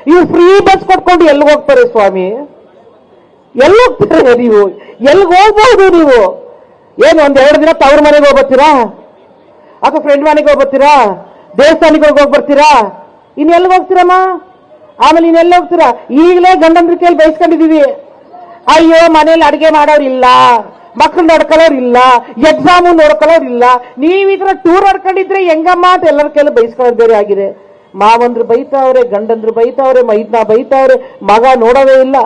ಇವ್ರು free bus ಕೊಟ್ಕೊಂಡು ಎಲ್ಲಿಗೆ ಹೋಗ್ತಾರೆ ಸ್ವಾಮಿ? ಎಲ್ಲಿ ಹೋಗ್ತಾರೆ ನೀವು? ಎಲ್ಲಿಗೆ ಹೋಗ್ಬಹುದು ನೀವು? ಏನು ಒಂದೆರಡು ದಿನ ತವ್ರ ಮನೆಗೆ ಹೋಗ್ಬರ್ತೀರಾ, ಅಥವಾ ಫ್ರೆಂಡ್ ಮನೆಗೆ ಹೋಗ್ಬರ್ತೀರಾ, ದೇವಸ್ಥಾನಕ್ಕೆ ಹೋಗಿ ಬರ್ತೀರಾ? ಇನ್ನು ಎಲ್ಲಿಗೆ ಹೋಗ್ತೀರಮ್ಮ? ಆಮೇಲೆ ಇನ್ನೆಲ್ಲ ಹೋಗ್ತೀರಾ? ಈಗಲೇ ಗಂಡಂದ್ರ ಕೈಯಲ್ಲಿ ಬಯಸ್ಕೊಂಡಿದೀವಿ. ಅಯ್ಯೋ ಮನೇಲಿ ಅಡಿಗೆ ಮಾಡೋರಿಲ್ಲ, ಮಕ್ಕಳು ನೋಡ್ಕೊಳ್ಳೋರಿಲ್ಲ, ಎಕ್ಸಾಮು ನೋಡ್ಕೊಳ್ಳೋರಿಲ್ಲ. ನೀವ್ ಈ ತರ ಟೂರ್ ಹೊಡ್ಕೊಂಡಿದ್ರೆ ಹೆಂಗಮ್ಮ ಅಂತ ಎಲ್ಲರ ಕೈಲಿ ಬಯಸ್ಕೊಳ್ಳೋದು ಬೇರೆ ಆಗಿದೆ. ಮಾವಂದ್ರು ಬೈತಾವ್ರೆ, ಗಂಡಂದ್ರು ಬೈತಾವ್ರೆ, ಮೈದ್ನ ಬೈತಾವ್ರೆ, ಮಗ ನೋಡೋದೇ ಇಲ್ಲ.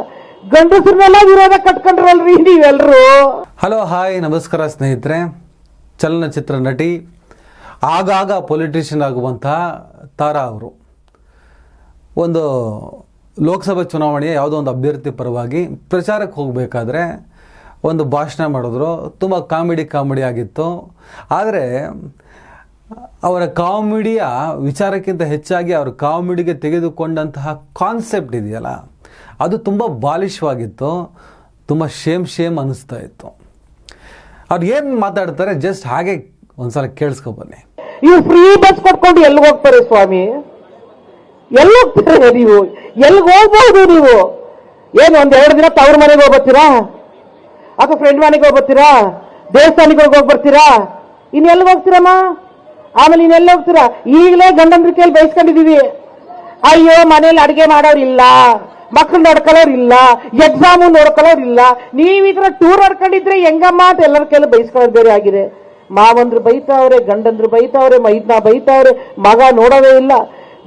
ಗಂಡಸ್ರನ್ನೆಲ್ಲ ವಿರೋಧ ಕಟ್ಕೊಂಡ್ರಲ್ರಿ ನೀವೆಲ್ಲರೂ. ಹಲೋ ಹಾಯ್ ನಮಸ್ಕಾರ ಸ್ನೇಹಿತರೆ. ಚಲನಚಿತ್ರ ನಟಿ, ಆಗಾಗ ಪೊಲಿಟಿಷಿಯನ್ ಆಗುವಂತಹ ತಾರಾ ಅವರು ಒಂದು ಲೋಕಸಭೆ ಚುನಾವಣೆಯ ಯಾವುದೋ ಒಂದು ಅಭ್ಯರ್ಥಿ ಪರವಾಗಿ ಪ್ರಚಾರಕ್ಕೆ ಹೋಗಬೇಕಾದ್ರೆ ಒಂದು ಭಾಷಣ ಮಾಡಿದ್ರು. ತುಂಬ ಕಾಮಿಡಿ ಆಗಿತ್ತು. ಆದರೆ ಅವರ ಕಾಮಿಡಿಯ ವಿಚಾರಕ್ಕಿಂತ ಹೆಚ್ಚಾಗಿ ಅವರ ಕಾಮಿಡಿಗೆ ತೆಗೆದುಕೊಂಡಂತಹ ಕಾನ್ಸೆಪ್ಟ್ ಇದೆಯಲ್ಲ, ಅದು ತುಂಬ ಬಾಲಿಶವಾಗಿತ್ತು. ತುಂಬ ಶೇಮ್ ಅನ್ನಿಸ್ತಾ ಇತ್ತು. ಅವ್ರು ಏನು ಮಾತಾಡ್ತಾರೆ ಜಸ್ಟ್ ಹಾಗೆ ಒಂದ್ಸಲ ಕೇಳಿಸ್ಕೊಬನ್ನಿ. ಇವ್ರು ಫ್ರೀ ಬಸ್ ಕೊಟ್ಕೊಂಡು ಎಲ್ಲಿಗೆ ಹೋಗ್ತಾರೆ ಸ್ವಾಮಿ? ಎಲ್ಲಿ ಹೋಗ್ತಾರೆ ನೀವು? ಎಲ್ಲಿಗೆ ಹೋಗ್ಬಹುದು ನೀವು? ಏನು ಒಂದೆರಡು ದಿನ ತವ್ರ ಮನೆಗೆ ಹೋಗ್ಬರ್ತೀರಾ, ಅಥವಾ ಫ್ರೆಂಡ್ ಮನೆಗೆ ಹೋಗ್ಬರ್ತೀರಾ, ದೇವಸ್ಥಾನಕ್ಕೆ ಹೋಗಿ ಬರ್ತೀರಾ? ಇನ್ನು ಎಲ್ಲಿಗೆ ಹೋಗ್ತೀರಮ್ಮ? ಆಮೇಲೆ ಇನ್ನೆಲ್ಲ ಹೋಗ್ತೀರಾ? ಈಗಲೇ ಗಂಡಂದ್ರ ಕೈಯಲ್ಲಿ ಬಯಸ್ಕೊಂಡಿದೀವಿ. ಅಯ್ಯೋ ಮನೇಲಿ ಅಡಿಗೆ ಮಾಡೋರಿಲ್ಲ, ಮಕ್ಕಳು ನೋಡ್ಕೊಳ್ಳೋರಿಲ್ಲ, ಎಕ್ಸಾಮು ನೋಡ್ಕೊಳ್ಳೋರಿಲ್ಲ. ನೀವ್ ಈ ತರ ಟೂರ್ ಹೊಡ್ಕೊಂಡಿದ್ರೆ ಹೆಂಗಮ್ಮ ಅಂತ ಎಲ್ಲರ ಕೈಲಿ ಬಯಸ್ಕೊಳ್ಳೋದು ಬೇರೆ ಆಗಿದೆ. ಮಾವಂದ್ರು ಬೈತಾವ್ರೆ, ಗಂಡಂದ್ರು ಬೈತಾವ್ರೆ, ಮೈದ್ನ ಬೈತಾವ್ರೆ, ಮಗ ನೋಡೋದೇ ಇಲ್ಲ.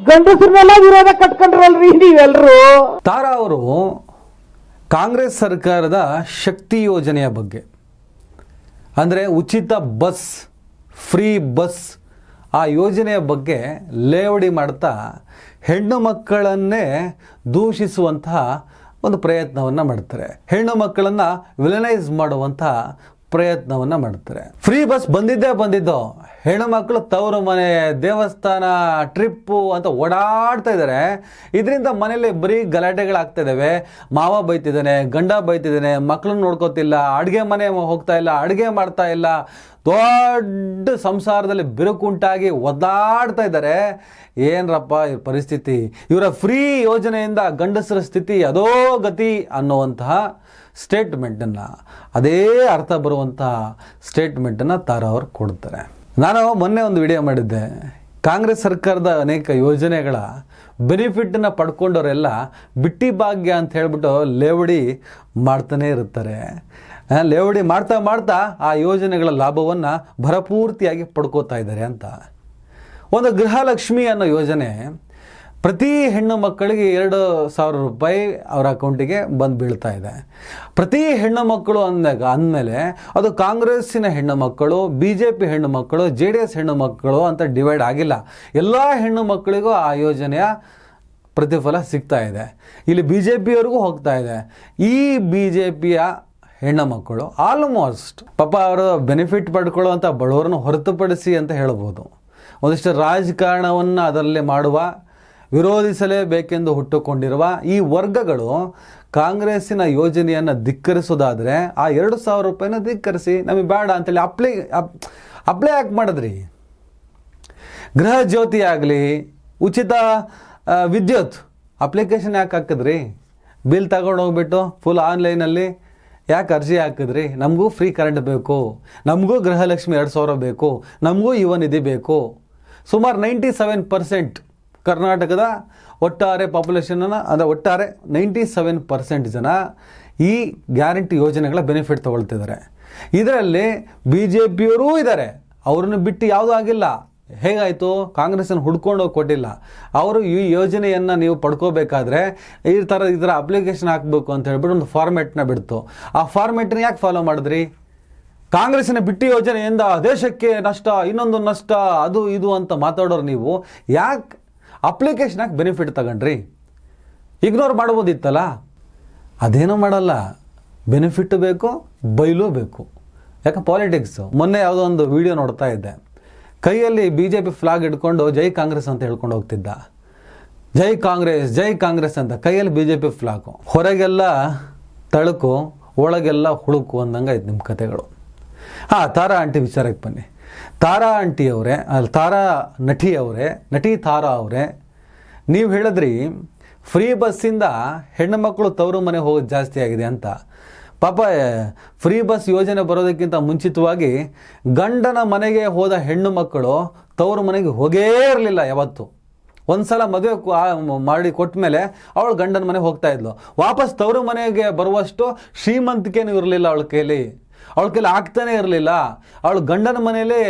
ಗಂಡಸ್ರನ್ನೆಲ್ಲ ವಿರೋಧ ಕಟ್ಕೊಂಡ್ರಲ್ರಿ ನೀವೆಲ್ಲರೂ. ತಾರಾ ಅವರು ಕಾಂಗ್ರೆಸ್ ಸರ್ಕಾರದ ಶಕ್ತಿ ಯೋಜನೆಯ ಬಗ್ಗೆ, ಅಂದರೆ ಉಚಿತ ಬಸ್, ಫ್ರೀ ಬಸ್, ಆ ಯೋಜನೆಯ ಬಗ್ಗೆ ಲೇವಡಿ ಮಾಡ್ತಾ ಹೆಣ್ಣು ಮಕ್ಕಳನ್ನೇ ದೂಷಿಸುವಂತಹ ಒಂದು ಪ್ರಯತ್ನವನ್ನು ಮಾಡ್ತಾರೆ. ಹೆಣ್ಣು ಮಕ್ಕಳನ್ನು ವಿಲನೈಸ್ ಮಾಡುವಂತಹ ಪ್ರಯತ್ನವನ್ನು ಮಾಡ್ತಾರೆ. ಫ್ರೀ ಬಸ್ ಬಂದಿದ್ದು ಹೆಣ್ಣು ಮಕ್ಕಳು ತವರು ಮನೆ, ದೇವಸ್ಥಾನ, ಟ್ರಿಪ್ಪು ಅಂತ ಓಡಾಡ್ತಾ ಇದ್ದಾರೆ. ಇದರಿಂದ ಮನೇಲಿ ಬರೀ ಗಲಾಟೆಗಳಾಗ್ತಾ ಇದ್ದಾವೆ. ಮಾವ ಬೈತಿದ್ದಾನೆ, ಗಂಡ ಬೈತಿದ್ದಾನೆ, ಮಕ್ಕಳನ್ನ ನೋಡ್ಕೋತಿಲ್ಲ, ಅಡುಗೆ ಮನೆ ಹೋಗ್ತಾ ಇಲ್ಲ, ಅಡುಗೆ ಮಾಡ್ತಾ ಇಲ್ಲ, ದೊಡ್ಡ ಸಂಸಾರದಲ್ಲಿ ಬಿರುಕುಂಟಾಗಿ ಒದ್ದಾಡ್ತಾ ಇದ್ದಾರೆ. ಏನರಪ್ಪ ಈ ಪರಿಸ್ಥಿತಿ? ಇವರ ಫ್ರೀ ಯೋಜನೆಯಿಂದ ಗಂಡಸರ ಸ್ಥಿತಿ ಅದೋ ಗತಿ ಅನ್ನುವಂತಹ ಸ್ಟೇಟ್ಮೆಂಟನ್ನು, ಅದೇ ಅರ್ಥ ಬರುವಂತಹ ಸ್ಟೇಟ್ಮೆಂಟನ್ನು ತಾರಾ ಅವರು ಕೊಡ್ತಾರೆ. ನಾನು ಮೊನ್ನೆ ಒಂದು ವಿಡಿಯೋ ಮಾಡಿದ್ದೆ. ಕಾಂಗ್ರೆಸ್ ಸರ್ಕಾರದ ಅನೇಕ ಯೋಜನೆಗಳ ಬೆನಿಫಿಟನ್ನು ಪಡ್ಕೊಂಡವರೆಲ್ಲ ಬಿಟ್ಟಿ ಭಾಗ್ಯ ಅಂತ ಹೇಳ್ಬಿಟ್ಟು ಲೇವಡಿ ಮಾಡ್ತಾನೆ ಇರ್ತಾರೆ. ಲೇವಡಿ ಮಾಡ್ತಾ ಆ ಯೋಜನೆಗಳ ಲಾಭವನ್ನು ಭರಪೂರ್ತಿಯಾಗಿ ಪಡ್ಕೋತಾ ಇದ್ದಾರೆ ಅಂತ. ಒಂದು ಗೃಹಲಕ್ಷ್ಮಿ ಅನ್ನೋ ಯೋಜನೆ ಪ್ರತಿ ಹೆಣ್ಣು ಮಕ್ಕಳಿಗೆ 2,000 ರೂಪಾಯಿ ಅವರ ಅಕೌಂಟಿಗೆ ಬಂದು ಬೀಳ್ತಾ ಇದೆ. ಪ್ರತಿ ಹೆಣ್ಣು ಮಕ್ಕಳು ಅಂದಮೇಲೆ ಅದು ಕಾಂಗ್ರೆಸ್ಸಿನ ಹೆಣ್ಣು ಮಕ್ಕಳು, BJP ಹೆಣ್ಣು ಮಕ್ಕಳು, JDS ಹೆಣ್ಣು ಮಕ್ಕಳು ಅಂತ ಡಿವೈಡ್ ಆಗಿಲ್ಲ. ಎಲ್ಲ ಹೆಣ್ಣು ಮಕ್ಕಳಿಗೂ ಆ ಯೋಜನೆಯ ಪ್ರತಿಫಲ ಸಿಗ್ತಾ ಇದೆ. ಇಲ್ಲಿ BJPಯವ್ರಿಗೂ ಹೋಗ್ತಾ ಇದೆ. ಈ BJPಯ ಹೆಣ್ಣು ಮಕ್ಕಳು ಆಲ್ಮೋಸ್ಟ್ ಪಾಪ ಅವರು ಬೆನಿಫಿಟ್ ಪಡ್ಕೊಳ್ಳುವಂಥ ಬಡವರನ್ನು ಹೊರತುಪಡಿಸಿ ಅಂತ ಹೇಳ್ಬೋದು. ಒಂದಿಷ್ಟು ರಾಜಕಾರಣವನ್ನು ಅದರಲ್ಲಿ ಮಾಡುವ, ವಿರೋಧಿಸಲೇಬೇಕೆಂದು ಹುಟ್ಟುಕೊಂಡಿರುವ ಈ ವರ್ಗಗಳು ಕಾಂಗ್ರೆಸ್ಸಿನ ಯೋಜನೆಯನ್ನು ಧಿಕ್ಕರಿಸೋದಾದರೆ ಆ 2,000 ರೂಪಾಯಿನ ಧಿಕ್ಕರಿಸಿ ನಮಗೆ ಬೇಡ ಅಂತೇಳಿ ಅಪ್ಲೈ ಯಾಕೆ ಮಾಡಿದ್ರಿ? ಗೃಹ ಜ್ಯೋತಿ ಆಗಲಿ, ಉಚಿತ ವಿದ್ಯುತ್ ಅಪ್ಲಿಕೇಶನ್ ಯಾಕೆ ಹಾಕಿದ್ರಿ? ಬಿಲ್ ತಗೊಂಡು ಹೋಗ್ಬಿಟ್ಟು ಫುಲ್ ಆನ್ಲೈನಲ್ಲಿ ಯಾಕೆ ಅರ್ಜಿ ಹಾಕಿದ್ರಿ? ನಮಗೂ ಫ್ರೀ ಕರೆಂಟ್ ಬೇಕು, ನಮಗೂ ಗೃಹಲಕ್ಷ್ಮಿ 2,000 ಬೇಕು, ನಮಗೂ ಯುವ ನಿಧಿ ಬೇಕು. ಸುಮಾರು 97% ಕರ್ನಾಟಕದ ಒಟ್ಟಾರೆ ಪಾಪ್ಯುಲೇಷನನ್ನು, ಅಂದರೆ ಒಟ್ಟಾರೆ 97% ಜನ ಈ ಗ್ಯಾರಂಟಿ ಯೋಜನೆಗಳ ಬೆನಿಫಿಟ್ ತೊಗೊಳ್ತಿದ್ದಾರೆ. ಇದರಲ್ಲಿ BJPಯವರೂ ಇದ್ದಾರೆ. ಅವ್ರನ್ನ ಬಿಟ್ಟು ಯಾವುದೂ ಆಗಿಲ್ಲ. ಹೇಗಾಯಿತು? ಕಾಂಗ್ರೆಸ್ಸನ್ನು ಹುಡ್ಕೊಂಡು ಹೋಗಿ ಕೊಟ್ಟಿಲ್ಲ. ಅವರು ಈ ಯೋಜನೆಯನ್ನು ನೀವು ಪಡ್ಕೋಬೇಕಾದ್ರೆ ಈ ಥರ ಅಪ್ಲಿಕೇಶನ್ ಹಾಕಬೇಕು ಅಂತ ಹೇಳ್ಬಿಟ್ಟು ಒಂದು ಫಾರ್ಮೆಟ್ನ ಬಿಡ್ತು. ಆ ಫಾರ್ಮೆಟ್ನ ಯಾಕೆ ಫಾಲೋ ಮಾಡಿದ್ರಿ? ಕಾಂಗ್ರೆಸ್ಸಿನ ಬಿಟ್ಟಿ ಯೋಜನೆಯಿಂದ ದೇಶಕ್ಕೆ ನಷ್ಟ, ಇನ್ನೊಂದು ನಷ್ಟ, ಅದು ಇದು ಅಂತ ಮಾತಾಡೋರು ನೀವು ಯಾಕೆ ಅಪ್ಲಿಕೇಶನ್ ಯಾಕೆ ಬೆನಿಫಿಟ್ ತಗೊಂಡ್ರಿ? ಇಗ್ನೋರ್ ಮಾಡ್ಬೋದಿತ್ತಲ್ಲ. ಅದೇನೂ ಮಾಡಲ್ಲ. ಬೆನಿಫಿಟ್ ಬೇಕು, ಬೈಲೂ ಬೇಕು. ಯಾಕೆ ಪಾಲಿಟಿಕ್ಸು. ಮೊನ್ನೆ ಯಾವುದೋ ಒಂದು ವಿಡಿಯೋ ನೋಡ್ತಾ ಇದ್ದೆ. ಕೈಯಲ್ಲಿ BJP ಫ್ಲಾಗ್ ಇಟ್ಕೊಂಡು ಜೈ ಕಾಂಗ್ರೆಸ್ ಅಂತ ಹೇಳ್ಕೊಂಡು ಹೋಗ್ತಿದ್ದ. ಜೈ ಕಾಂಗ್ರೆಸ್ ಅಂತ ಕೈಯಲ್ಲಿ BJP ಫ್ಲಾಗು. ಹೊರಗೆಲ್ಲ ತಳುಕು, ಒಳಗೆಲ್ಲ ಹುಳುಕು ಅಂದಂಗೆ ಆಯ್ತು ನಿಮ್ಮ ಕತೆಗಳು. ತಾರಾ ಆಂಟಿ ವಿಚಾರಕ್ಕೆ ಬನ್ನಿ. ತಾರಾ ನಟಿ ತಾರಾ ಅವರೇ, ನೀವು ಹೇಳಿದ್ರಿ ಫ್ರೀ ಬಸ್ಸಿಂದ ಹೆಣ್ಣು ಮಕ್ಕಳು ತವರು ಮನೆ ಹೋಗೋದು ಜಾಸ್ತಿ ಆಗಿದೆ ಅಂತ. ಪಾಪ ಫ್ರೀ ಬಸ್ ಯೋಜನೆ ಬರೋದಕ್ಕಿಂತ ಮುಂಚಿತವಾಗಿ ಗಂಡನ ಮನೆಗೆ ಹೋದ ಹೆಣ್ಣು ಮಕ್ಕಳು ತವರು ಮನೆಗೆ ಹೋಗೇ ಇರಲಿಲ್ಲ ಯಾವತ್ತು. ಒಂದು ಸಲ ಮದುವೆ ಮಾಡಿ ಕೊಟ್ಟ ಮೇಲೆ ಅವಳು ಗಂಡನ ಮನೆಗೆ ಹೋಗ್ತಾ ಇದ್ಲು. ವಾಪಸ್ ತವರು ಮನೆಗೆ ಬರುವಷ್ಟು ಶ್ರೀಮಂತಿಕೆನೂ ಇರಲಿಲ್ಲ ಅವಳ ಕೈಲಿ ಆಗ್ತಾನೆ ಇರಲಿಲ್ಲ. ಅವಳು ಗಂಡನ ಮನೆಯಲ್ಲಿ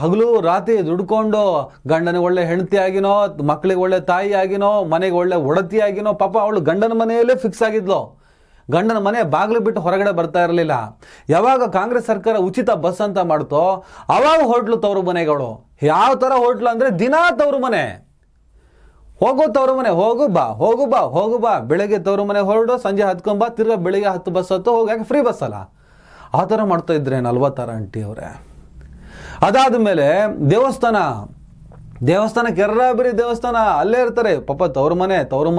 ಹಗಲು ರಾತ್ರಿ ದುಡ್ಕೊಂಡು ಗಂಡನಿಗೆ ಒಳ್ಳೆ ಹೆಂಡತಿ ಆಗಿನೋ, ಮಕ್ಕಳಿಗೆ ಒಳ್ಳೆ ತಾಯಿ ಆಗಿನೋ, ಮನೆಗೆ ಒಳ್ಳೆ ಒಡತಿ ಆಗಿನೋ, ಪಾಪ ಅವಳು ಗಂಡನ ಮನೆಯಲ್ಲೇ ಫಿಕ್ಸ್ ಆಗಿದ್ಲು. ಗಂಡನ ಮನೆ ಬಾಗಿಲು ಬಿಟ್ಟು ಹೊರಗಡೆ ಬರ್ತಾ ಇರಲಿಲ್ಲ. ಯಾವಾಗ ಕಾಂಗ್ರೆಸ್ ಸರ್ಕಾರ ಉಚಿತ ಬಸ್ ಅಂತ ಮಾಡ್ತೋ ಅವಾಗ ಹೊರಟ್ಲು ತವರು ಮನೆಗಳು. ಯಾವ ಥರ ಹೊರಟ್ಲು ಅಂದರೆ ದಿನಾ ತವರು ಮನೆ, ಹೋಗು ತವರು ಮನೆ, ಹೋಗು ಬಾ, ಬೆಳಗ್ಗೆ ತವರು ಮನೆ ಹೊರಡು, ಸಂಜೆ ಹತ್ಕೊಂಬ, ತಿರ್ಗಾ ಬೆಳಿಗ್ಗೆ 10 ಬಸ್ ಹತ್ತು ಹೋಗಿ, ಯಾಕೆ ಫ್ರೀ ಬಸ್ ಅಲ್ಲ. ಆ ಥರ ಮಾಡ್ತಾ ಇದ್ರೆ 46 ಆಂಟಿ ಅವರೇ. ಅದಾದ ಮೇಲೆ ದೇವಸ್ಥಾನಕ್ಕೆ ಎರ್ರಾಬಿರಿ ದೇವಸ್ಥಾನ ಅಲ್ಲೇ ಇರ್ತಾರೆ ಪಾಪ. ತವರು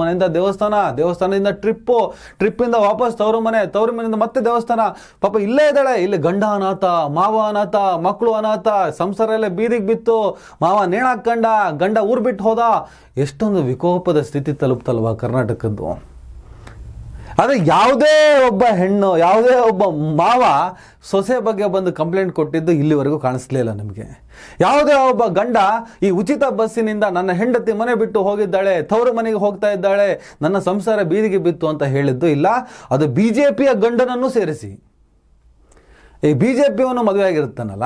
ಮನೆಯಿಂದ ದೇವಸ್ಥಾನದಿಂದ ಟ್ರಿಪ್ಪಿಂದ ವಾಪಸ್ ತವರು ಮನೆಯಿಂದ ಮತ್ತೆ ದೇವಸ್ಥಾನ. ಪಾಪ ಇಲ್ಲೇ ಇದ್ದಾಳೆ. ಇಲ್ಲಿ ಗಂಡ ಅನಾಥ, ಮಾವ ಅನಾಥ, ಮಕ್ಕಳು ಅನಾಥ, ಸಂಸಾರ ಎಲ್ಲ ಬೀದಿಗೆ ಬಿತ್ತು, ಮಾವ ನೇಣಾಕಂಡ, ಗಂಡ ಊರು ಬಿಟ್ಟು ಹೋದ. ಎಷ್ಟೊಂದು ವಿಕೋಪದ ಸ್ಥಿತಿ ತಲುಪ್ತಲ್ವಾ ಕರ್ನಾಟಕದ್ದು. ಆದರೆ ಯಾವುದೇ ಒಬ್ಬ ಹೆಣ್ಣು, ಯಾವುದೇ ಒಬ್ಬ ಮಾವ ಸೊಸೆ ಬಗ್ಗೆ ಬಂದು ಕಂಪ್ಲೇಂಟ್ ಕೊಟ್ಟಿದ್ದು ಇಲ್ಲಿವರೆಗೂ ಕಾಣಿಸ್ಲೇ ಇಲ್ಲ ನಮಗೆ. ಯಾವುದೇ ಒಬ್ಬ ಗಂಡ ಈ ಉಚಿತ ಬಸ್ಸಿನಿಂದ ನನ್ನ ಹೆಂಡತಿ ಮನೆ ಬಿಟ್ಟು ಹೋಗಿದ್ದಾಳೆ, ತವರು ಮನೆಗೆ ಹೋಗ್ತಾ ಇದ್ದಾಳೆ, ನನ್ನ ಸಂಸಾರ ಬೀದಿಗೆ ಬಿತ್ತು ಅಂತ ಹೇಳಿದ್ದು ಇಲ್ಲ. ಅದು BJPಯ ಗಂಡನನ್ನು ಸೇರಿಸಿ. ಈ BJPಯವನು ಮದುವೆ ಆಗಿರ್ತಾನಲ್ಲ,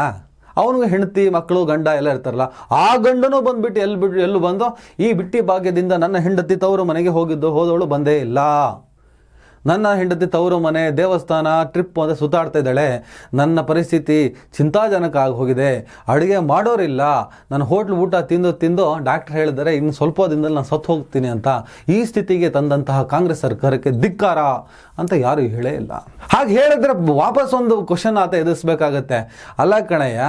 ಅವನಿಗೆ ಹೆಂಡತಿ ಮಕ್ಕಳು ಗಂಡ ಎಲ್ಲ ಇರ್ತಾರಲ್ಲ, ಆ ಗಂಡನೂ ಬಂದುಬಿಟ್ಟು ಎಲ್ಲೂ ಬಂದು ಈ ಬಿಟ್ಟಿ ಭಾಗ್ಯದಿಂದ ನನ್ನ ಹೆಂಡತಿ ತವರು ಮನೆಗೆ ಹೋದವಳು ಬಂದೇ ಇಲ್ಲ. ನನ್ನ ಹೆಂಡತಿ ತವರು ಮನೆ, ದೇವಸ್ಥಾನ, ಟ್ರಿಪ್ ಅಂತ ಸುತ್ತಾಡ್ತಾ ಇದ್ದಾಳೆ. ನನ್ನ ಪರಿಸ್ಥಿತಿ ಚಿಂತಾಜನಕ ಆಗಿ ಹೋಗಿದೆ, ಅಡುಗೆ ಮಾಡೋರಿಲ್ಲ, ನಾನು ಹೋಟ್ಲ್ ಊಟ ತಿಂದು ಡಾಕ್ಟರ್ ಹೇಳಿದರೆ ಇನ್ನು ಸ್ವಲ್ಪ ದಿನದಲ್ಲಿ ನಾನು ಸತ್ತು ಹೋಗ್ತೀನಿ ಅಂತ. ಈ ಸ್ಥಿತಿಗೆ ತಂದಂತಹ ಕಾಂಗ್ರೆಸ್ ಸರ್ಕಾರಕ್ಕೆ ಧಿಕ್ಕಾರ ಅಂತ ಯಾರು ಹೇಳೇ ಇಲ್ಲ. ಹಾಗೆ ಹೇಳಿದ್ರೆ ವಾಪಸ್ ಒಂದು ಕ್ವಶನ್ ಆತ ಎದುರಿಸ್ಬೇಕಾಗತ್ತೆ. ಅಲ್ಲ ಕಣಯ್ಯ,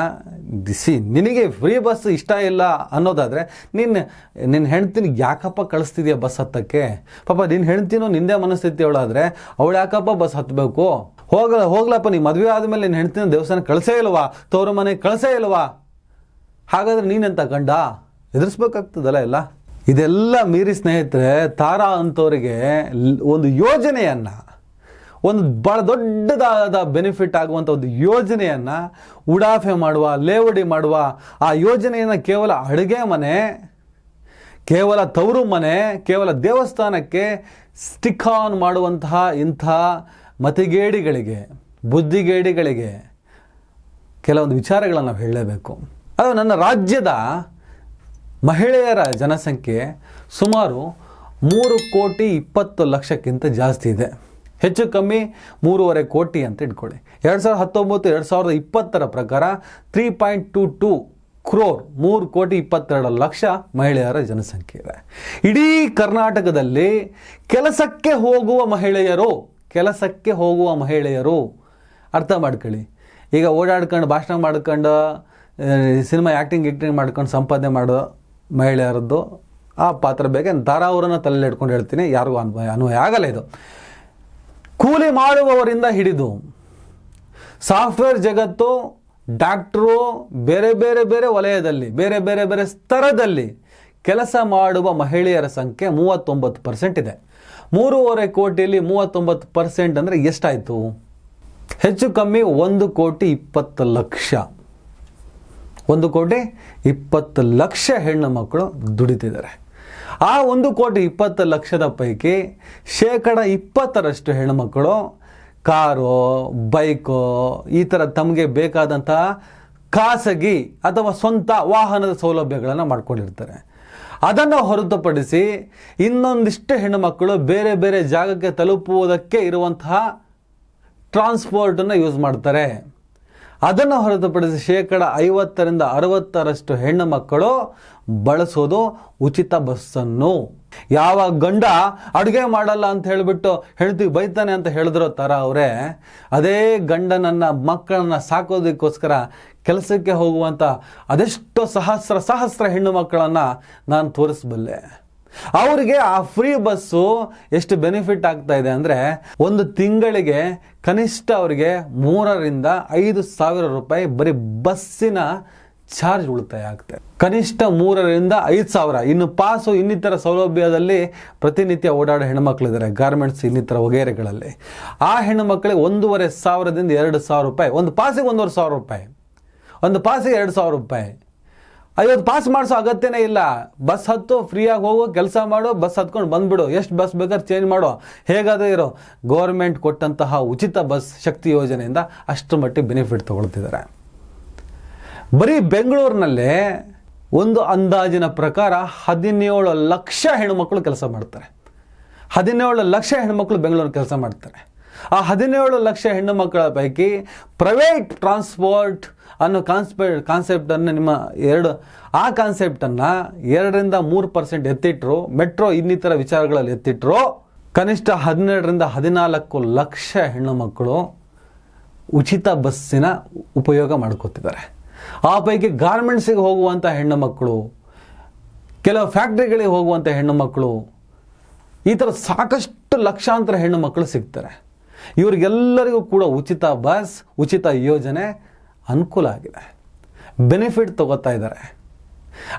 ನಿನಗೆ ಫ್ರೀ ಬಸ್ ಇಷ್ಟ ಇಲ್ಲ ಅನ್ನೋದಾದರೆ ನಿನ್ನ ಹೆಂಡ್ತಿನ ಯಾಕಪ್ಪ ಕಳಿಸ್ತಿದ್ಯಾ ಬಸ್ ಹತ್ತಕ್ಕೆ? ಪಾಪ ನಿನ್ನ ಹೆಂಡ್ತಿನೂ ನಿಂದೇ ಮನಸ್ಥಿತಿ ಅವಳಾದರೆ ಅವಳು ಯಾಕಪ್ಪ ಬಸ್ ಹತ್ತಬೇಕು? ಹೋಗ್ಲಪ್ಪ, ನೀ ಮದುವೆ ಆದಮೇಲೆ ನಿನ್ನ ಹೆಂಡ್ತಿನ ದೇವಸ್ಥಾನ ಕಳಿಸೇ ಇಲ್ವಾ, ತವರು ಮನೆಗೆ ಕಳಿಸೇ ಇಲ್ವಾ? ಹಾಗಾದ್ರೆ ನೀನೆಂತ ಗಂಡ? ಎದುರಿಸ್ಬೇಕಾಗ್ತದಲ್ಲ ಎಲ್ಲ. ಇದೆಲ್ಲ ಮೀರಿ ಸ್ನೇಹಿತರೆ, ತಾರಾ ಅಂತವರಿಗೆ ಒಂದು ಯೋಜನೆಯನ್ನು, ಒಂದು ಭಾಳ ದೊಡ್ಡದಾದ ಬೆನಿಫಿಟ್ ಆಗುವಂಥ ಒಂದು ಯೋಜನೆಯನ್ನು ಉಡಾಫೆ ಮಾಡುವ, ಲೇವಡಿ ಮಾಡುವ, ಆ ಯೋಜನೆಯನ್ನು ಕೇವಲ ಅಡುಗೆ ಮನೆ, ಕೇವಲ ತವರು ಮನೆ, ಕೇವಲ ದೇವಸ್ಥಾನಕ್ಕೆ ಸ್ಟಿಕ್ ಆನ್ ಮಾಡುವಂತಹ ಇಂಥ ಮತಿಗೇಡಿಗಳಿಗೆ, ಬುದ್ಧಿಗೇಡಿಗಳಿಗೆ ಕೆಲವೊಂದು ವಿಚಾರಗಳನ್ನು ನಾವು ಹೇಳಲೇಬೇಕು. ಅದು ನನ್ನ ರಾಜ್ಯದ ಮಹಿಳೆಯರ ಜನಸಂಖ್ಯೆ ಸುಮಾರು 3,20,00,000ಕ್ಕಿಂತ ಜಾಸ್ತಿ ಇದೆ. ಹೆಚ್ಚು ಕಮ್ಮಿ 3.5 ಕೋಟಿ ಅಂತ ಇಟ್ಕೊಳ್ಳಿ. 2019-2020 ಪ್ರಕಾರ 3.22 crore 3,22,00,000 ಮಹಿಳೆಯರ ಜನಸಂಖ್ಯೆ ಇದೆ. ಇಡೀ ಕರ್ನಾಟಕದಲ್ಲಿ ಕೆಲಸಕ್ಕೆ ಹೋಗುವ ಮಹಿಳೆಯರು ಅರ್ಥ ಮಾಡ್ಕೊಳ್ಳಿ. ಈಗ ಓಡಾಡ್ಕೊಂಡು ಭಾಷಣ ಮಾಡ್ಕೊಂಡು ಸಿನಿಮಾ ಆ್ಯಕ್ಟಿಂಗ್ ಮಾಡ್ಕೊಂಡು ಸಂಪಾದನೆ ಮಾಡೋ ಮಹಿಳೆಯರದ್ದು ಆ ಪಾತ್ರ ಬೇಗ ತಾರಾ ಅವರನ್ನು ತಲೆಯಲ್ಲಿ ಇಟ್ಕೊಂಡು ಹೇಳ್ತೀನಿ, ಯಾರಿಗೂ ಅನ್ವಯ ಆಗಲ್ಲ ಇದು. ಕೂಲಿ ಮಾಡುವವರಿಂದ ಹಿಡಿದು ಸಾಫ್ಟ್ವೇರ್ ಜಗತ್ತು, ಡಾಕ್ಟ್ರು, ಬೇರೆ ವಲಯದಲ್ಲಿ, ಬೇರೆ ಸ್ತರದಲ್ಲಿ ಕೆಲಸ ಮಾಡುವ ಮಹಿಳೆಯರ ಸಂಖ್ಯೆ 39% ಇದೆ. 3.5 ಕೋಟಿಯಲ್ಲಿ 39% ಅಂದರೆ ಎಷ್ಟಾಯಿತು? ಹೆಚ್ಚು ಕಮ್ಮಿ 1,20,00,000. 1,20,00,000 ಹೆಣ್ಣು ಮಕ್ಕಳು ದುಡಿತಿದ್ದಾರೆ. ಆ 1,20,00,000 ಪೈಕಿ 20% ಹೆಣ್ಣುಮಕ್ಕಳು ಕಾರು, ಬೈಕು, ಈ ಥರ ತಮಗೆ ಬೇಕಾದಂಥ ಖಾಸಗಿ ಅಥವಾ ಸ್ವಂತ ವಾಹನದ ಸೌಲಭ್ಯಗಳನ್ನು ಮಾಡ್ಕೊಂಡಿರ್ತಾರೆ. ಅದನ್ನು ಹೊರತುಪಡಿಸಿ ಇನ್ನೊಂದಿಷ್ಟು ಹೆಣ್ಣುಮಕ್ಕಳು ಬೇರೆ ಜಾಗಕ್ಕೆ ತಲುಪುವುದಕ್ಕೆ ಇರುವಂತಹ ಟ್ರಾನ್ಸ್ಪೋರ್ಟನ್ನು ಯೂಸ್ ಮಾಡ್ತಾರೆ. ಅದನ್ನು ಹೊರತುಪಡಿಸಿ 50-60% ಹೆಣ್ಣು ಮಕ್ಕಳು ಬಳಸೋದು ಉಚಿತ ಬಸ್ಸನ್ನು. ಯಾವ ಗಂಡ ಅಡುಗೆ ಮಾಡಲ್ಲ ಅಂತ ಹೇಳಿಬಿಟ್ಟು ಹೆಂಡತಿಗೆ ಬೈತಾನೆ ಅಂತ ಹೇಳಿದ್ರು ತಾರಾ ಅವರೇ, ಅದೇ ಗಂಡನನ್ನ ಮಕ್ಕಳನ್ನ ಸಾಕೋದಕ್ಕೋಸ್ಕರ ಕೆಲಸಕ್ಕೆ ಹೋಗುವಂಥ ಅದೆಷ್ಟೋ ಸಹಸ್ರ ಹೆಣ್ಣು ಮಕ್ಕಳನ್ನು ನಾನು ತೋರಿಸಬಲ್ಲೆ. ಅವರಿಗೆ ಆ ಫ್ರೀ ಬಸ್ಸು ಎಷ್ಟು ಬೆನಿಫಿಟ್ ಆಗ್ತಾ ಇದೆ ಅಂದರೆ, ಒಂದು ತಿಂಗಳಿಗೆ ಕನಿಷ್ಠ ಅವರಿಗೆ 3,000 to 5,000 ರೂಪಾಯಿ ಬರೀ ಬಸ್ಸಿನ ಚಾರ್ಜ್ ಉಳಿತಾಯ ಆಗ್ತದೆ. ಕನಿಷ್ಠ 3,000-5,000. ಇನ್ನು ಪಾಸು ಇನ್ನಿತರ ಸೌಲಭ್ಯದಲ್ಲಿ ಪ್ರತಿನಿತ್ಯ ಓಡಾಡೋ ಹೆಣ್ಮಕ್ಳಿದ್ದಾರೆ, ಗಾರ್ಮೆಂಟ್ಸ್ ಇನ್ನಿತರ ವಗೇರೆಗಳಲ್ಲಿ. ಆ ಹೆಣ್ಣುಮಕ್ಕಳಿಗೆ 1,500ದಿಂದ 2,000 ರೂಪಾಯಿ, ಒಂದು ಪಾಸಿಗೆ 1,500 ರೂಪಾಯಿ, ಒಂದು ಪಾಸಿಗೆ 2,000 ರೂಪಾಯಿ. ಇವತ್ತು ಪಾಸ್ ಮಾಡಿಸೋ ಅಗತ್ಯನೇ ಇಲ್ಲ. ಬಸ್ ಹತ್ತು, ಫ್ರೀಯಾಗಿ ಹೋಗು, ಕೆಲಸ ಮಾಡು, ಬಸ್ ಹತ್ಕೊಂಡು ಬಂದ್ಬಿಡು, ಎಷ್ಟು ಬಸ್ ಬೇಕಾದ್ರೆ ಚೇಂಜ್ ಮಾಡೋ, ಹೇಗಾದರೂ ಇರೋ. ಗೌರ್ಮೆಂಟ್ ಕೊಟ್ಟಂತಹ ಉಚಿತ ಬಸ್ ಶಕ್ತಿ ಯೋಜನೆಯಿಂದ ಅಷ್ಟರ ಮಟ್ಟಿಗೆ ಬೆನಿಫಿಟ್ ತಗೊಳ್ತಿದ್ದಾರೆ. ಬರೀ ಬೆಂಗಳೂರಿನಲ್ಲೇ ಒಂದು ಅಂದಾಜಿನ ಪ್ರಕಾರ 17 ಲಕ್ಷ ಹೆಣ್ಣುಮಕ್ಕಳು ಕೆಲಸ ಮಾಡ್ತಾರೆ. 17 ಲಕ್ಷ ಹೆಣ್ಣುಮಕ್ಕಳು ಬೆಂಗಳೂರು ಕೆಲಸ ಮಾಡ್ತಾರೆ. ಆ 17 ಲಕ್ಷ ಹೆಣ್ಣು ಮಕ್ಕಳ ಪೈಕಿ ಪ್ರೈವೇಟ್ ಟ್ರಾನ್ಸ್ಪೋರ್ಟ್ ಅನ್ನೋ ಕಾನ್ಸೆಪ್ಟನ್ನು ಆ ಕಾನ್ಸೆಪ್ಟನ್ನು 2-3% ಎತ್ತಿಟ್ರು, ಮೆಟ್ರೋ ಇನ್ನಿತರ ವಿಚಾರಗಳಲ್ಲಿ ಎತ್ತಿಟ್ರು, ಕನಿಷ್ಠ 12-14 ಲಕ್ಷ ಹೆಣ್ಣು ಮಕ್ಕಳು ಉಚಿತ ಬಸ್ಸಿನ ಉಪಯೋಗ ಮಾಡ್ಕೋತಿದ್ದಾರೆ. ಆ ಪೈಕಿ ಗಾರ್ಮೆಂಟ್ಸಿಗೆ ಹೋಗುವಂಥ ಹೆಣ್ಣು ಮಕ್ಕಳು, ಕೆಲವು ಫ್ಯಾಕ್ಟ್ರಿಗಳಿಗೆ ಹೋಗುವಂಥ ಹೆಣ್ಣು ಮಕ್ಕಳು, ಈ ಥರ ಸಾಕಷ್ಟು ಲಕ್ಷಾಂತರ ಹೆಣ್ಣು ಮಕ್ಕಳು ಸಿಗ್ತಾರೆ. ಇವರಿಗೆಲ್ಲರಿಗೂ ಕೂಡ ಉಚಿತ ಬಸ್, ಉಚಿತ ಯೋಜನೆ ಅನುಕೂಲ ಆಗಿದೆ, ಬೆನಿಫಿಟ್ ತಗೋತಾ ಇದ್ದಾರೆ.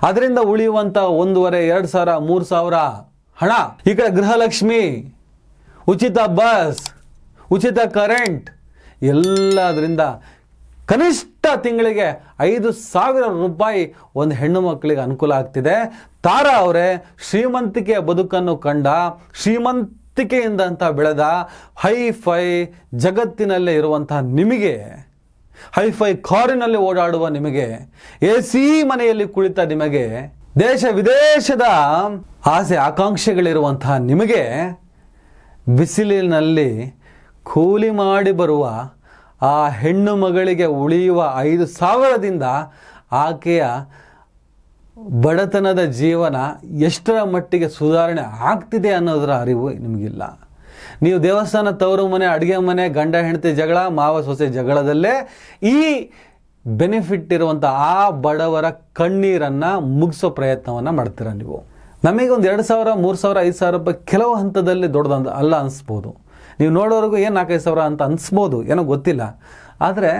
ಅದರಿಂದ ಉಳಿಯುವಂಥ 1,500, 2,000, 3,000 ಹಣ ಈ ಕಡೆ ಗೃಹಲಕ್ಷ್ಮಿ, ಉಚಿತ ಬಸ್, ಉಚಿತ ಕರೆಂಟ್, ಎಲ್ಲದರಿಂದ ಕನಿಷ್ಠ ತಿಂಗಳಿಗೆ 5,000 ರೂಪಾಯಿ ಒಂದು ಹೆಣ್ಣು ಮಕ್ಕಳಿಗೆ ಅನುಕೂಲ ಆಗ್ತಿದೆ. ತಾರಾ ಅವರೇ ಶ್ರೀಮಂತಿಕೆಯ ಬದುಕನ್ನು ಕಂಡ, ಶ್ರೀಮಂತಿಕೆಯಿಂದ ಅಂತ ಬೆಳೆದ, ಹೈಫೈ ಜಗತ್ತಿನಲ್ಲೇ ಇರುವಂತಹ ನಿಮಗೆ, ಹೈಫೈ ಕಾರಿನಲ್ಲಿ ಓಡಾಡುವ ನಿಮಗೆ, AC ಮನೆಯಲ್ಲಿ ಕುಳಿತ ನಿಮಗೆ, ದೇಶ ವಿದೇಶದ ಆಸೆ ಆಕಾಂಕ್ಷೆಗಳಿರುವಂತಹ ನಿಮಗೆ, ಬಿಸಿಲಿನಲ್ಲಿ ಕೂಲಿ ಮಾಡಿ ಬರುವ ಆ ಹೆಣ್ಣು ಮಗಳಿಗೆ ಉಳಿಯುವ 5,000ದಿಂದ ಆಕೆಯ ಬಡತನದ ಜೀವನ ಎಷ್ಟರ ಮಟ್ಟಿಗೆ ಸುಧಾರಣೆ ಆಗ್ತಿದೆ ಅನ್ನೋದರ ಅರಿವು ನಿಮಗಿಲ್ಲ. ನೀವು ದೇವಸ್ಥಾನ, ತವರು ಮನೆ, ಅಡುಗೆ ಮನೆ, ಗಂಡ ಹೆಂಡತಿ ಜಗಳ, ಮಾವ ಸೊಸೆ ಜಗಳದಲ್ಲೇ ಈ ಬೆನಿಫಿಟ್ ಇರುವಂಥ ಆ ಬಡವರ ಕಣ್ಣೀರನ್ನು ಮುಗಿಸೋ ಪ್ರಯತ್ನವನ್ನು ಮಾಡ್ತೀರ ನೀವು. ನಮಗೆ ಒಂದು 2,000, 3,000, 5,000 ರೂಪಾಯಿ ಕೆಲವು ಹಂತದಲ್ಲಿ ದೊಡ್ಡದು ಅಲ್ಲ ಅನಿಸ್ಬೋದು. ನೀವು ನೋಡೋರಿಗೂ ಏನು 4-5,000 ಅಂತ ಅನಿಸ್ಬೋದು, ಏನೋ ಗೊತ್ತಿಲ್ಲ. ಆದರೆ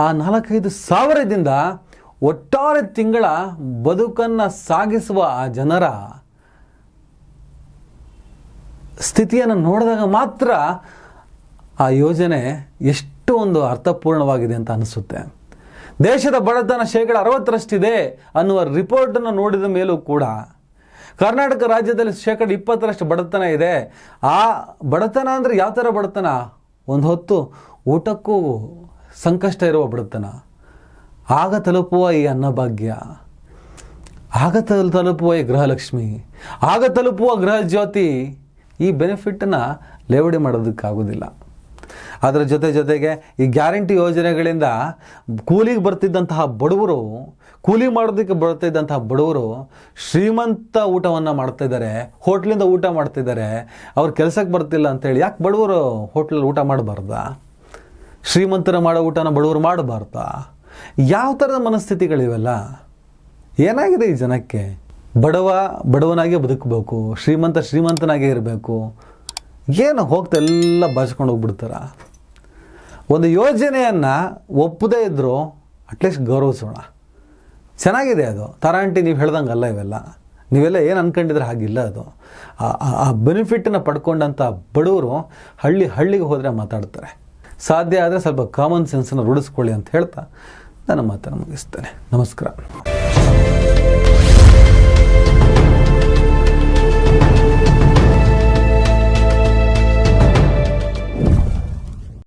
ಆ 4-5 ಸಾವಿರದಿಂದ ಒಟ್ಟಾರೆ ತಿಂಗಳ ಬದುಕನ್ನು ಸಾಗಿಸುವ ಆ ಜನರ ಸ್ಥಿತಿಯನ್ನು ನೋಡಿದಾಗ ಮಾತ್ರ ಆ ಯೋಜನೆ ಎಷ್ಟು ಒಂದು ಅರ್ಥಪೂರ್ಣವಾಗಿದೆ ಅಂತ ಅನಿಸುತ್ತೆ. ದೇಶದ ಬಡತನ 60% ಅನ್ನುವ ರಿಪೋರ್ಟನ್ನು ನೋಡಿದ ಮೇಲೂ ಕೂಡ ಕರ್ನಾಟಕ ರಾಜ್ಯದಲ್ಲಿ 20% ಬಡತನ ಇದೆ. ಆ ಬಡತನ ಅಂದರೆ ಯಾವ ಥರ ಬಡತನ? ಒಂದು ಹೊತ್ತು ಊಟಕ್ಕೂ ಸಂಕಷ್ಟ ಇರುವ ಬಡತನ, ಆಗ ತಲುಪುವ ಈ ಅನ್ನಭಾಗ್ಯ, ಆಗ ತಲುಪುವ ಈ ಗೃಹಲಕ್ಷ್ಮಿ, ಆಗ ತಲುಪುವ ಗೃಹ ಜ್ಯೋತಿ, ಈ ಬೆನಿಫಿಟನ್ನು ಲೇವಡಿ ಮಾಡೋದಕ್ಕಾಗೋದಿಲ್ಲ. ಅದರ ಜೊತೆಗೆ ಈ ಗ್ಯಾರಂಟಿ ಯೋಜನೆಗಳಿಂದ ಕೂಲಿಗೆ ಬರ್ತಿದ್ದಂತಹ ಬಡವರು, ಕೂಲಿ ಮಾಡೋದಕ್ಕೆ ಬರ್ತಿದ್ದಂತಹ ಬಡವರು ಶ್ರೀಮಂತ ಊಟವನ್ನು ಮಾಡ್ತಾಯಿದ್ದಾರೆ, ಹೋಟ್ಲಿಂದ ಊಟ ಮಾಡ್ತಿದ್ದಾರೆ. ಅವ್ರು ಕೆಲಸಕ್ಕೆ ಬರ್ತಿಲ್ಲ ಅಂತೇಳಿ ಯಾಕೆ ಬಡವರು ಹೋಟ್ಲಲ್ಲಿ ಊಟ ಮಾಡಬಾರ್ದಾ? ಶ್ರೀಮಂತರ ಮಾಡೋ ಊಟನ ಬಡವರು ಮಾಡಬಾರ್ದಾ? ಯಾವ ಥರದ ಮನಸ್ಥಿತಿಗಳಿವೆಲ್ಲ? ಏನಾಗಿದೆ ಈ ಜನಕ್ಕೆ? ಬಡವನಾಗೆ ಬದುಕಬೇಕು, ಶ್ರೀಮಂತನಾಗೇ ಇರಬೇಕು. ಏನು ಹೋಗ್ತಾ ಎಲ್ಲ ಬಾಚ್ಕೊಂಡು ಹೋಗ್ಬಿಡ್ತಾರ? ಒಂದು ಯೋಜನೆಯನ್ನು ಒಪ್ಪದೇ ಇದ್ದರೂ ಅಟ್ಲೀಸ್ಟ್ ಗೌರವಿಸೋಣ. ಚೆನ್ನಾಗಿದೆ ಅದು. ತಾರಾಂಟಿ ನೀವು ಹೇಳ್ದಂಗಲ್ಲ ಇವೆಲ್ಲ. ನೀವೆಲ್ಲ ಏನು ಅಂದ್ಕೊಂಡಿದ್ರೆ ಹಾಗಿಲ್ಲ ಅದು. ಆ ಬೆನಿಫಿಟನ್ನು ಪಡ್ಕೊಂಡಂಥ ಬಡವರು ಹಳ್ಳಿಗೆ ಹೋದರೆ ಮಾತಾಡ್ತಾರೆ. ಸಾಧ್ಯ ಆದರೆ ಸ್ವಲ್ಪ ಕಾಮನ್ ಸೆನ್ಸನ್ನು ರೂಢಿಸ್ಕೊಳ್ಳಿ ಅಂತ ಹೇಳ್ತಾ ನನ್ನ ಮಾತನ್ನು ಮುಗಿಸ್ತೇನೆ. ನಮಸ್ಕಾರ.